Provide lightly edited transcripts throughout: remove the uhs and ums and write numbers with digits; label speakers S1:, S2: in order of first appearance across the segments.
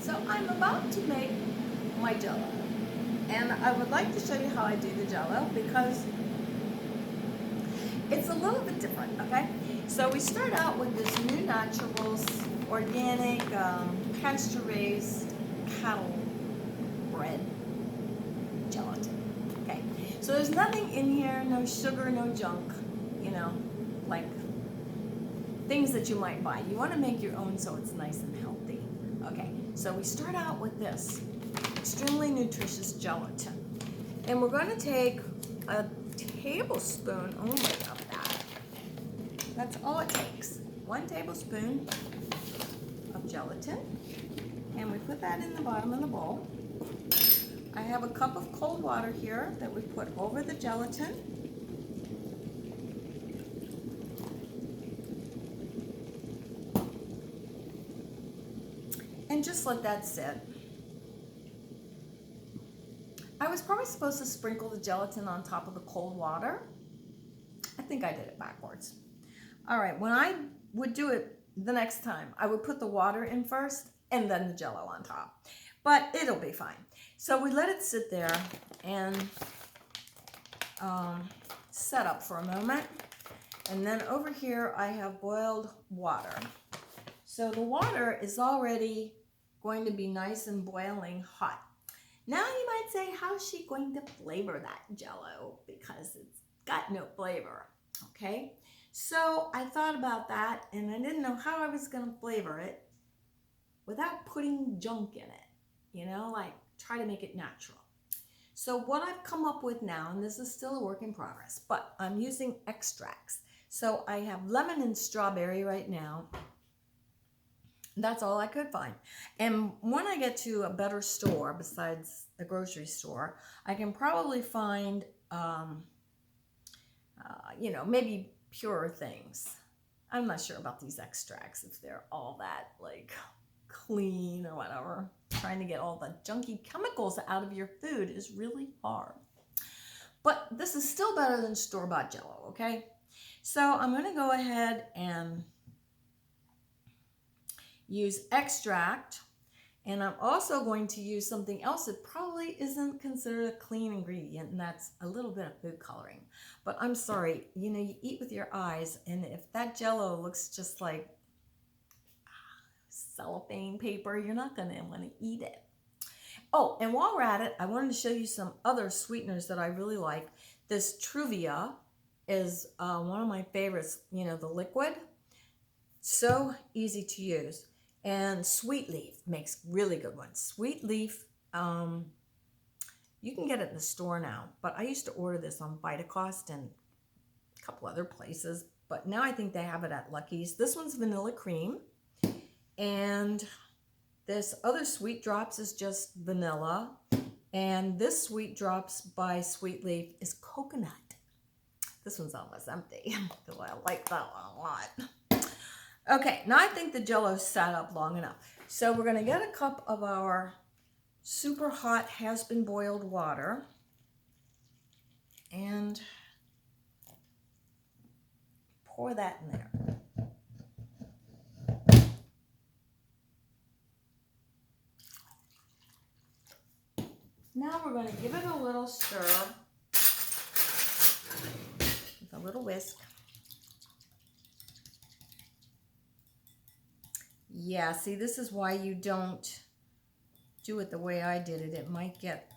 S1: So I'm about to make my Jello, and I would like to show you how I do the Jello because it's a little bit different, okay? So we start out with this new naturals, organic, pasture-raised cattle bred gelatin, okay? So there's nothing in here, no sugar, no junk, you know, like things that you might buy. You want to make your own so it's nice and healthy. Okay, so we start out with this extremely nutritious gelatin. And we're going to take a tablespoon only of that. That's all it takes. 1 tablespoon of gelatin. And we put that in the bottom of the bowl. I have a cup of cold water here that we put over the gelatin. And just let that sit. I was probably supposed to sprinkle the gelatin on top of the cold water. I think I did it backwards. All right, when I would do it the next time, I would put the water in first and then the Jello on top. But it'll be fine. So we let it sit there and set up for a moment. And then over here I have boiled water. So the water is already going to be nice and boiling hot. Now you might say, how's she going to flavor that Jello? Because it's got no flavor, okay? So I thought about that and I didn't know how I was gonna flavor it without putting junk in it, you know, like try to make it natural. So what I've come up with now, and this is still a work in progress, but I'm using extracts. So I have lemon and strawberry right now. That's all I could find. And when I get to a better store besides a grocery store, I can probably find, you know, maybe purer things. I'm not sure about these extracts, if they're all that like clean or whatever. Trying to get all the junky chemicals out of your food is really hard. But this is still better than store-bought Jello, okay? So I'm gonna go ahead and use extract, and I'm also going to use something else that probably isn't considered a clean ingredient, and that's a little bit of food coloring. But I'm sorry, you know, you eat with your eyes, and if that Jello looks just like cellophane paper, you're not going to want to eat it. Oh, and while we're at it, I wanted to show you some other sweeteners that I really like. This Truvia is one of my favorites, you know, the liquid. So easy to use. And Sweet Leaf makes really good ones. Sweet Leaf, you can get it in the store now, but I used to order this on Vitacost and a couple other places, but now I think they have it at Lucky's. This one's vanilla cream, and this other Sweet Drops is just vanilla, and this Sweet Drops by Sweet Leaf is coconut. This one's almost empty because I like that one a lot. Okay, now I think the Jello's sat up long enough. So we're going to get a cup of our super hot has-been boiled water and pour that in there. Now we're going to give it a little stir with a little whisk. Yeah, see, this is why you don't do it the way I did it. It might get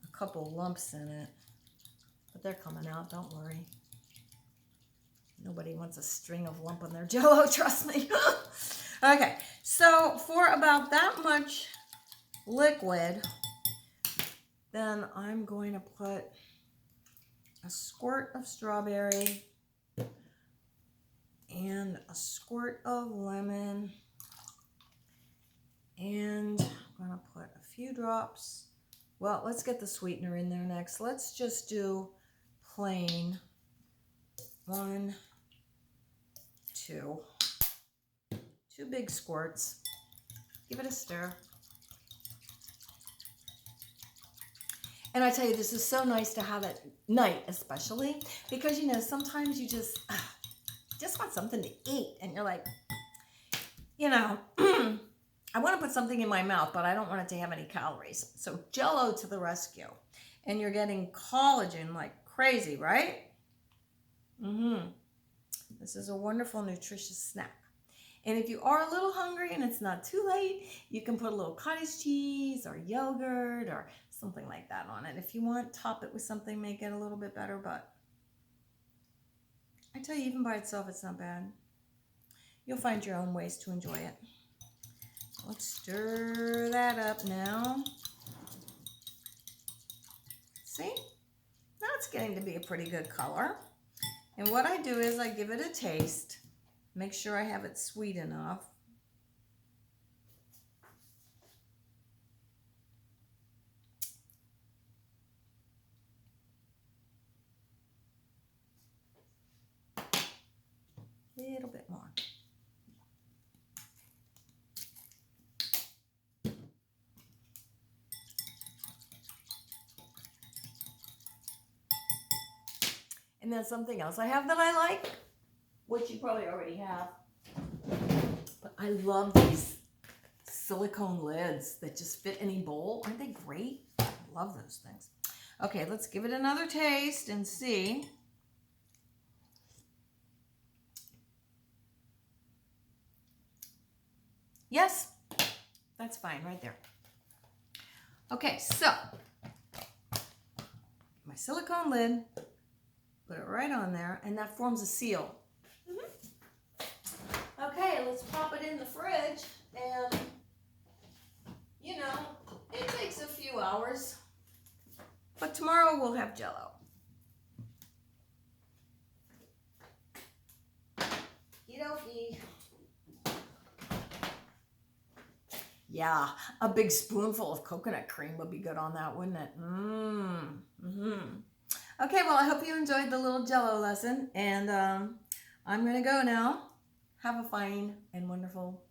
S1: a couple lumps in it, but they're coming out, don't worry. Nobody wants a string of lump in their Jello, trust me. Okay, so for about that much liquid, then I'm going to put a squirt of strawberry and a squirt of lemon, and I'm going to put a few drops. Well, let's get the sweetener in there next. Let's just do plain 1, 2 big squirts. Give it a stir. And I tell you, this is so nice to have at night, especially because, you know, sometimes you just want something to eat, and you're like, you know, I want to put something in my mouth, but I don't want it to have any calories. So Jello to the rescue. And you're getting collagen like crazy, right? This is a wonderful, nutritious snack. And if you are a little hungry and it's not too late, you can put a little cottage cheese or yogurt or something like that on it. If you want, top it with something, make it a little bit better. But I tell you, even by itself, it's not bad. You'll find your own ways to enjoy it. Let's stir that up now. See? Now it's getting to be a pretty good color. And what I do is I give it a taste. Make sure I have it sweet enough. A little bit more. And then something else I have that I like, which you probably already have. But I love these silicone lids that just fit any bowl. Aren't they great? I love those things. Okay, let's give it another taste and see. Yes, that's fine right there. Okay, so my silicone lid, put it right on there, and that forms a seal. Okay, let's pop it in the fridge, and you know, it takes a few hours, but tomorrow we'll have Jello. Okie dokie. Yeah, a big spoonful of coconut cream would be good on that, wouldn't it? Okay, well, I hope you enjoyed the little Jello lesson, and I'm going to go now. Have a fine and wonderful